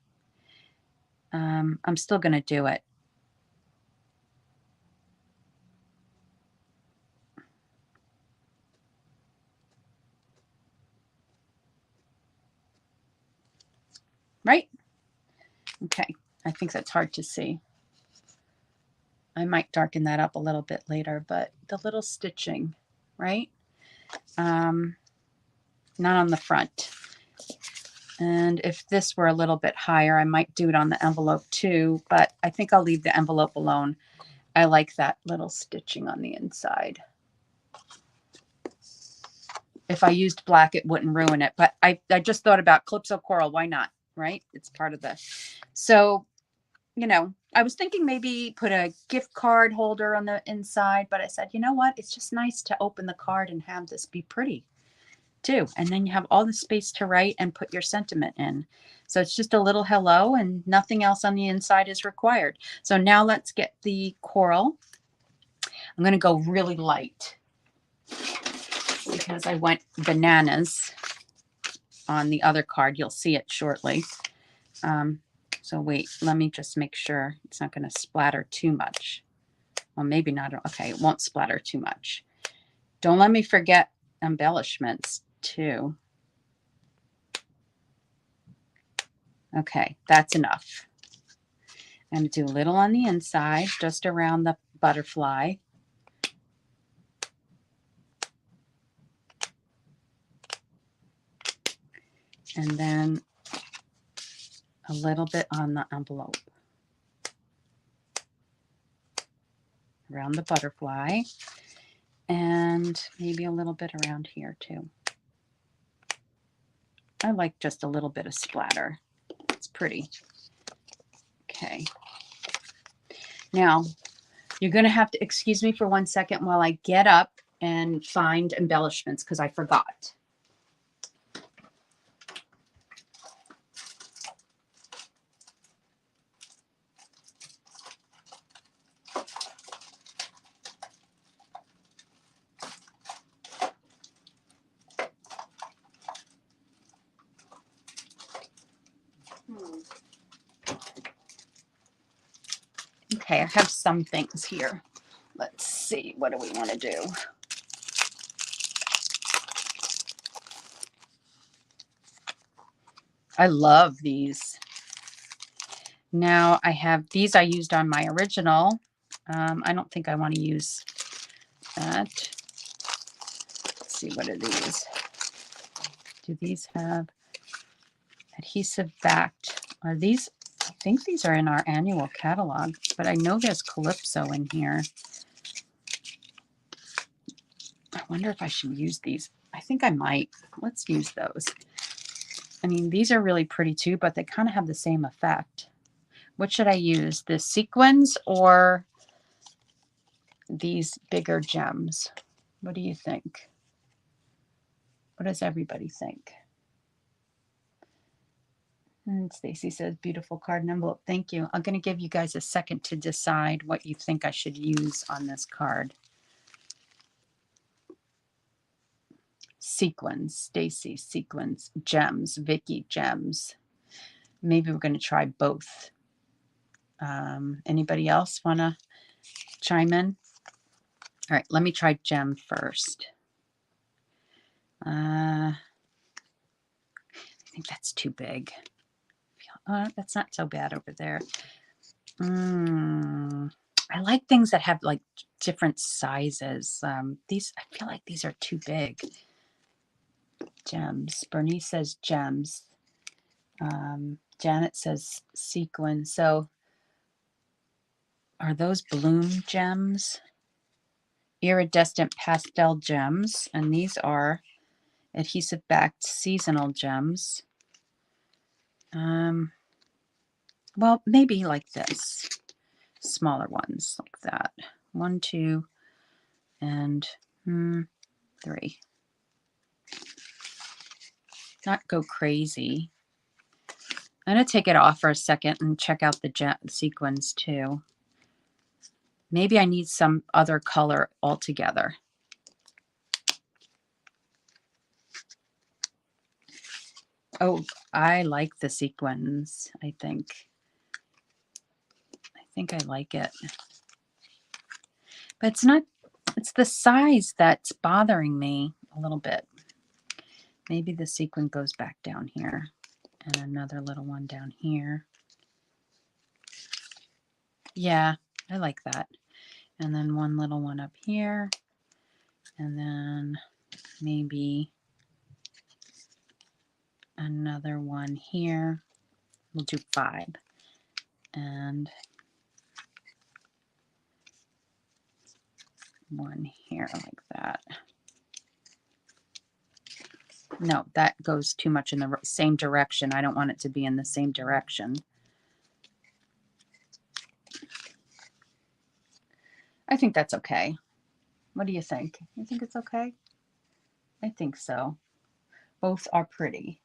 I'm still going to do it. Right? Okay. I think that's hard to see. I might darken that up a little bit later, but the little stitching, right? Not on the front. And if this were a little bit higher, I might do it on the envelope too, but I think I'll leave the envelope alone. I like that little stitching on the inside. If I used black, it wouldn't ruin it, but I just thought about Calypso Coral. Why not? Right? It's part of the, so, you know, I was thinking maybe put a gift card holder on the inside, but I said, you know what? It's just nice to open the card and have this be pretty too. And then you have all the space to write and put your sentiment in. So it's just a little hello and nothing else on the inside is required. So now let's get the coral. I'm going to go really light because I went bananas on the other card. You'll see it shortly. So wait, let me just make sure it's not going to splatter too much. Well, maybe not. Okay, it won't splatter too much. Don't let me forget embellishments too. Okay, that's enough. I'm going to do a little on the inside, just around the butterfly. And then a little bit on the envelope. Around the butterfly. And maybe a little bit around here too. I like just a little bit of splatter. It's pretty. Okay. Now, you're going to have to excuse me for 1 second while I get up and find embellishments because I forgot. Okay, I have some things here. Let's see, what do we want to do? I love these. Now I have these I used on my original. I don't think I want to use that. Let's see, what are these? Do these have adhesive backed? Are these? I think these are in our annual catalog, but I know there's Calypso in here. wonder if I should use these. I think I might. Let's use those. I mean, these are really pretty too, but they kind of have the same effect. What should I use? The sequins or these bigger gems? What do you think? What does everybody think? And Stacy says, beautiful card and envelope. Thank you. I'm going to give you guys a second to decide what you think I should use on this card. Sequins, Stacy, sequins, gems, Vicky, gems. Maybe we're going to try both. Anybody else want to chime in? All right, let me try gem first. I think that's too big. That's not so bad over there. I like things that have like different sizes. These, I feel like these are too big. Gems. Bernice says gems. Janet says sequin. So are those bloom gems? Iridescent pastel gems. And these are adhesive backed seasonal gems. Well, maybe like this. Smaller ones like that. 1, 2, and 3. Not go crazy. I'm going to take it off for a second and check out the sequins too. Maybe I need some other color altogether. Oh, I like the sequins, I think. I like it. But it's not, it's the size that's bothering me a little bit. Maybe the sequin goes back down here and another little one down here. Yeah, I like that. And then one little one up here. And then maybe another one here. We'll do 5. And one here like that. No, that goes too much in the same direction. I don't want it to be in the same direction. I think that's okay. What do you think? You think it's okay? I think so. Both are pretty.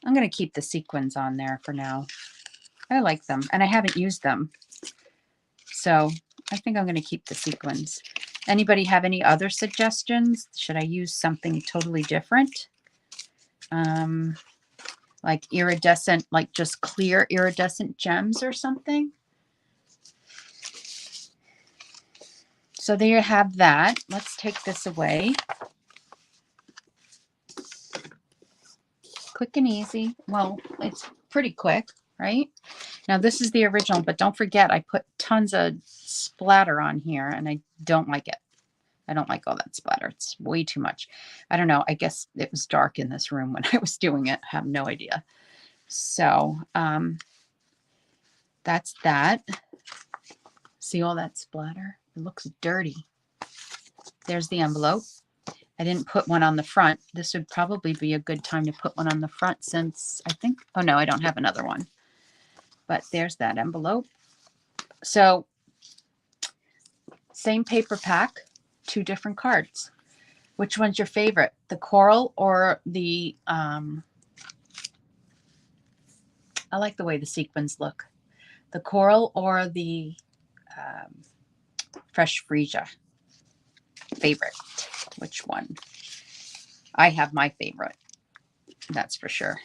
I'm going to keep the sequins on there for now. I like them, and I haven't used them. So I think I'm going to keep the sequins. Anybody have any other suggestions? Should I use something totally different? Like iridescent, like just clear iridescent gems or something? So there you have that. Let's take this away. Quick and easy. Well, it's pretty quick, right? Now this is the original, but don't forget I put tons of splatter on here and I don't like it. I don't like all that splatter. It's way too much. I don't know. I guess it was dark in this room when I was doing it. I have no idea. So that's that. See all that splatter? It looks dirty. There's the envelope. I didn't put one on the front. This would probably be a good time to put one on the front since I think, oh no, I don't have another one. But there's that envelope. So same paper pack, 2 different cards. Which one's your favorite? The coral or the, I like the way the sequins look. The coral or the fresh freesia? Favorite? Which one? I have my favorite. That's for sure.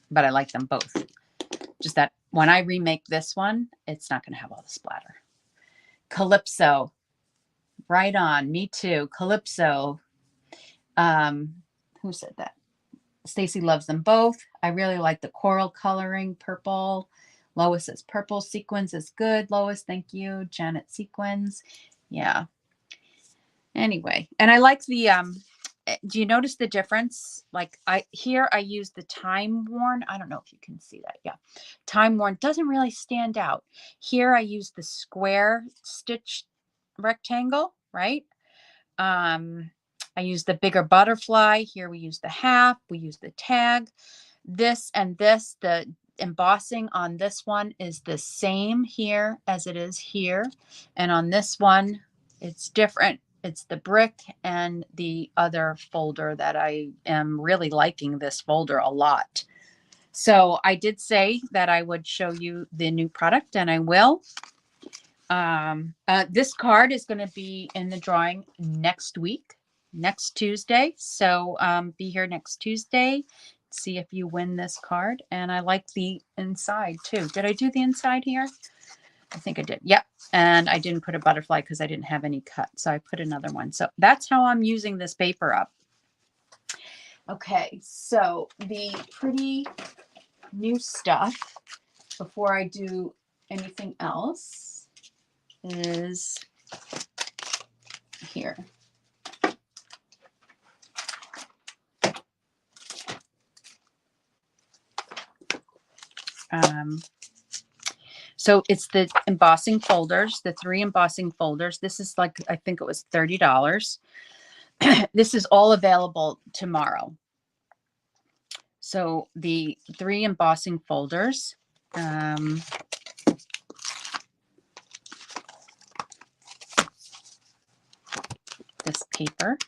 But I like them both. Just that when I remake this one, it's not going to have all the splatter. Calypso. Right on. Me too. Calypso. Who said that? Stacy loves them both. I really like the coral coloring, purple. Lois says purple sequins is good. Lois, thank you. Janet, sequins. Yeah. Anyway, and I like the, do you notice the difference? Like here I use the time worn. I don't know if you can see that. Yeah. Time worn doesn't really stand out. Here I use the square stitch rectangle. right? I use the bigger butterfly. Here we use the half, we use the tag. This and this, the embossing on this one is the same here as it is here. And on this one, it's different. It's the brick and the other folder that I am really liking this folder a lot. So I did say that I would show you the new product, and I will. This card is going to be in the drawing next week, next Tuesday. So be here next Tuesday. See if you win this card. And I like the inside too. Did I do the inside here? I think I did. Yep. And I didn't put a butterfly because I didn't have any cut. So I put another one. So that's how I'm using this paper up. Okay. So the pretty new stuff before I do anything else is here. So it's the embossing folders, the 3 embossing folders. This is like, I think it was $30. This is all available tomorrow. So the 3 embossing folders, this paper,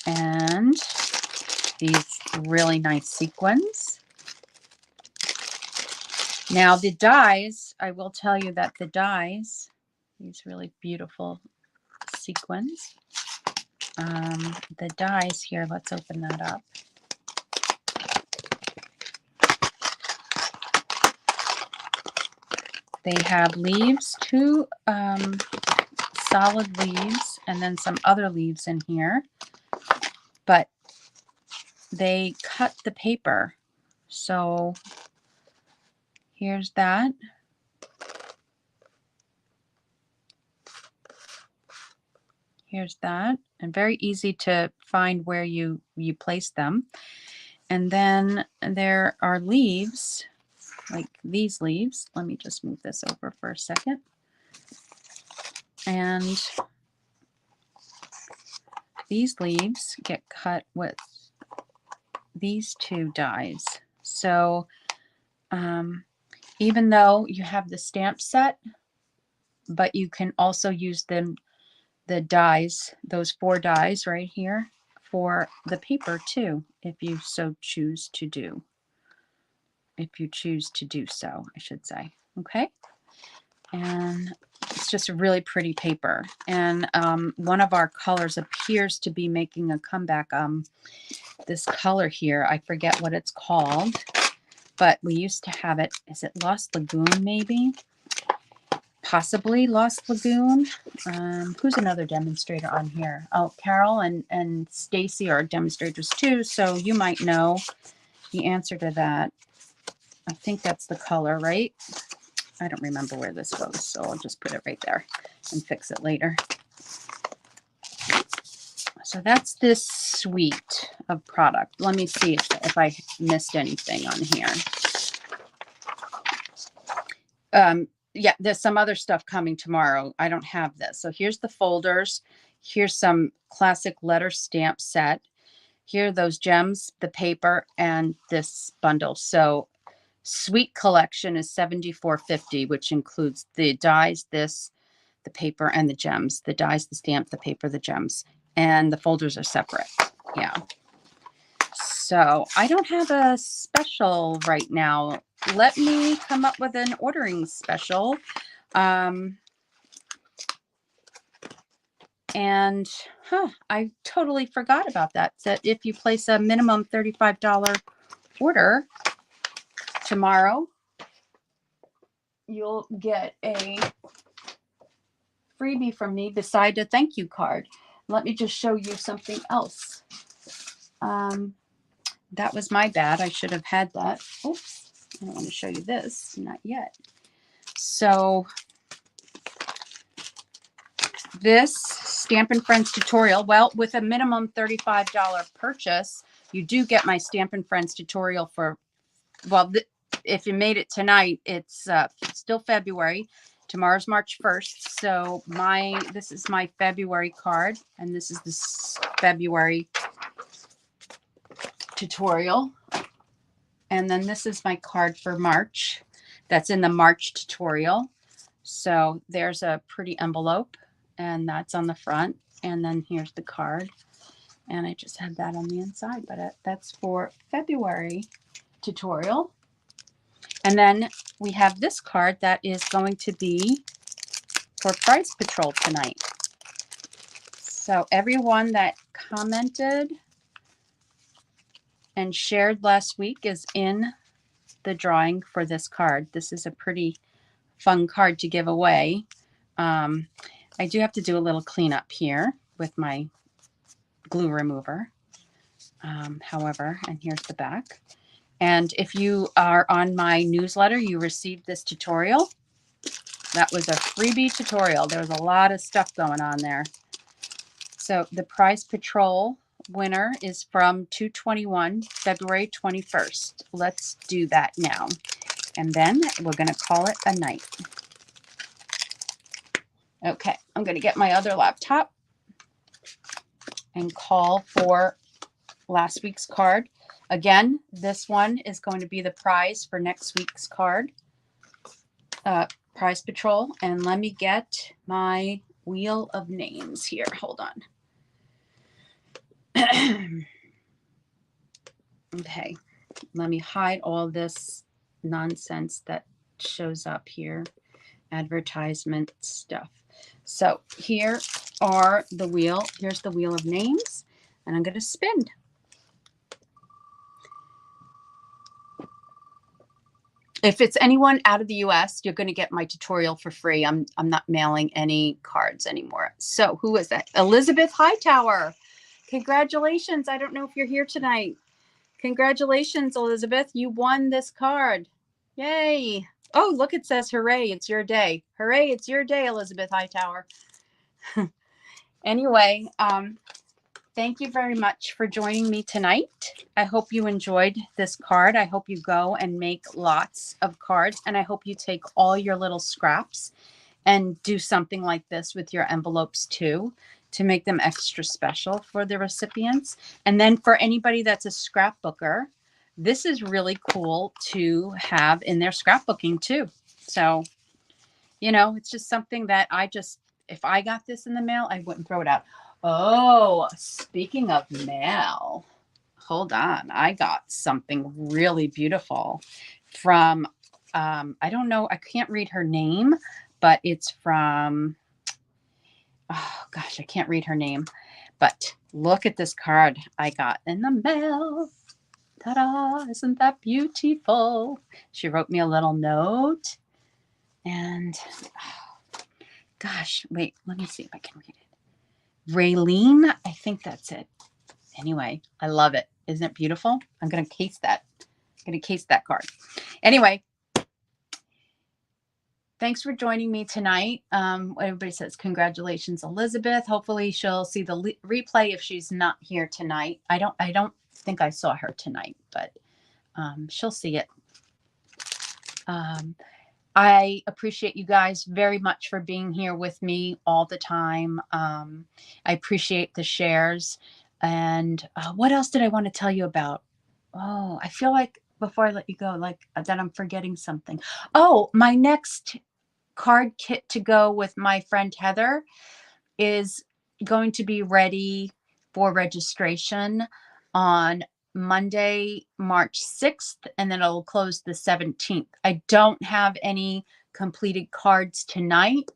and these really nice sequins. Now the dies, I will tell you that the dies, these really beautiful sequins, the dies here, let's open that up. They have leaves, 2 solid leaves, and then some other leaves in here, but they cut the paper. So here's that. Here's that. And very easy to find where you place them. And then there are leaves, like these leaves. Let me just move this over for a second. And these leaves get cut with these 2 dies. So even though you have the stamp set, but you can also use the dies, those 4 dies right here, for the paper too, if you so choose to do. If you choose to do so, I should say. Okay. And it's just a really pretty paper. And one of our colors appears to be making a comeback. This color here, I forget what it's called, but we used to have it. Is it Lost Lagoon maybe? Possibly Lost Lagoon. Who's another demonstrator on here? Oh, Carol and Stacy are demonstrators too, so you might know the answer to that. I think that's the color, right? I don't remember where this goes, so I'll just put it right there and fix it later. So that's this suite of product. Let me see if I missed anything on here. Yeah, there's some other stuff coming tomorrow. I don't have this. So here's the folders. Here's some classic letter stamp set. Here are those gems, the paper, and this bundle. So suite collection is $74.50, which includes the dies, this, the paper, and the gems. The dies, the stamp, the paper, the gems. And the folders are separate. Yeah. So I don't have a special right now. Let me come up with an ordering special. And I totally forgot about that. So if you place a minimum $35 order tomorrow, you'll get a freebie from me beside a thank you card. Let me just show you something else. That was my bad. I should have had that. Oops. I don't want to show you this. Not yet. So this Stampin' Friends tutorial, well, with a minimum $35 purchase, you do get my Stampin' Friends tutorial for, well, if you made it tonight, it's still February. Tomorrow's March 1st. So this is my February card, and this is this February tutorial. And then this is my card for March. That's in the March tutorial. So there's a pretty envelope, and that's on the front. And then here's the card. And I just had that on the inside, but that's for February tutorial. And then we have this card that is going to be for Prize Patrol tonight. So everyone that commented and shared last week is in the drawing for this card. This is a pretty fun card to give away. I do have to do a little cleanup here with my glue remover. However, and here's the back. And if you are on my newsletter, you received this tutorial. That was a freebie tutorial. There was a lot of stuff going on there. So the Prize Patrol winner is from 2/21, February 21st. Let's do that now. And then we're going to call it a night. Okay, I'm going to get my other laptop and call for last week's card. Again, this one is going to be the prize for next week's card, Prize Patrol. And let me get my wheel of names here. Hold on. Okay, let me hide all this nonsense that shows up here, advertisement stuff. So here are the wheel. Here's the wheel of names, and I'm going to spin. If it's anyone out of the US, you're going to get my tutorial for free. I'm not mailing any cards anymore. So who is that? Elizabeth Hightower. Congratulations. I don't know if you're here tonight. Congratulations, Elizabeth. You won this card. Yay. Oh, look, it says hooray. It's your day. Hooray. It's your day, Elizabeth Hightower. Anyway, thank you very much for joining me tonight. I hope you enjoyed this card. I hope you go and make lots of cards, and I hope you take all your little scraps and do something like this with your envelopes too, to make them extra special for the recipients. And then for anybody that's a scrapbooker, this is really cool to have in their scrapbooking too. So, you know, it's just something that if I got this in the mail, I wouldn't throw it out. Oh, speaking of mail, hold on. I got something really beautiful from, I don't know, I can't read her name, but it's from, oh gosh, I can't read her name. But look at this card I got in the mail. Ta-da, isn't that beautiful? She wrote me a little note. And, oh, gosh, wait, let me see if I can read it. Raylene, I think that's it. Anyway, I love it. Isn't it beautiful? I'm going to case that. I'm going to case that card. Anyway, thanks for joining me tonight. Everybody says congratulations, Elizabeth. Hopefully she'll see the replay if she's not here tonight. I don't think I saw her tonight, but she'll see it. I appreciate you guys very much for being here with me all the time. I appreciate the shares. And what else did I want to tell you about? Oh, I feel like before I let you go, like that I'm forgetting something. Oh, my next card kit to go with my friend Heather is going to be ready for registration on Monday, March 6th, and then it'll close the 17th. I don't have any completed cards tonight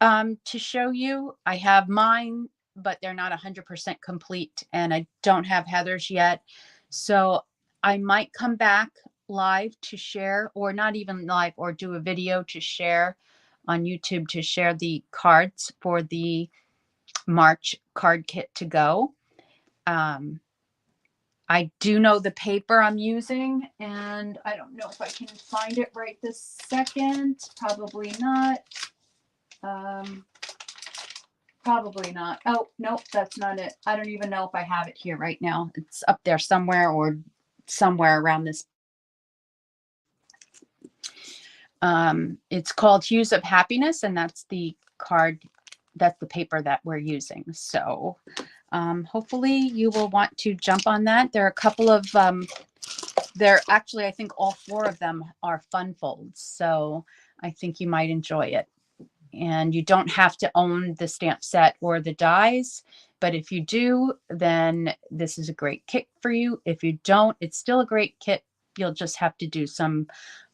to show you. I have mine, but they're not 100% complete, and I don't have Heather's yet. So I might come back live to share, or not even live, or do a video to share on YouTube to share the cards for the March card kit to go. I do know the paper I'm using, and I don't know if I can find it right this second. Probably not. Probably not. Oh, nope, that's not it. I don't even know if I have it here right now. It's up there somewhere or somewhere around this. It's called Hues of Happiness, and that's the card, that's the paper that we're using. So hopefully you will want to jump on that. There are a couple of, they're actually, I think all 4 of them are fun folds. So I think you might enjoy it. And you don't have to own the stamp set or the dies, but if you do, then this is a great kit for you. If you don't, it's still a great kit. You'll just have to do some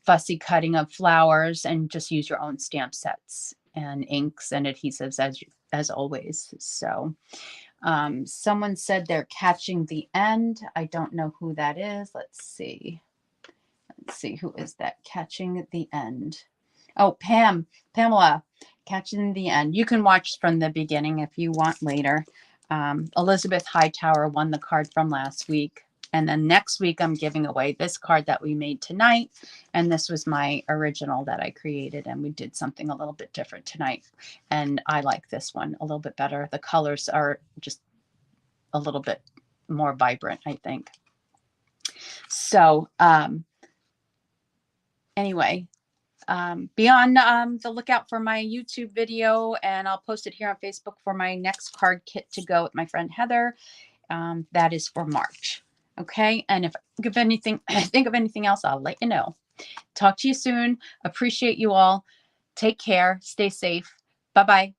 fussy cutting of flowers and just use your own stamp sets and inks and adhesives as always. So someone said they're catching the end. I don't know who that is. Let's see. Let's see, who is that catching the end? Oh, Pamela, catching the end. You can watch from the beginning if you want later. Elizabeth Hightower won the card from last week. And then next week, I'm giving away this card that we made tonight. And this was my original that I created. And we did something a little bit different tonight. And I like this one a little bit better. The colors are just a little bit more vibrant, I think. So anyway, be on the lookout for my YouTube video, and I'll post it here on Facebook for my next card kit to go with my friend Heather. That is for March. Okay. And if I think of anything else, I'll let you know. Talk to you soon. Appreciate you all. Take care. Stay safe. Bye-bye.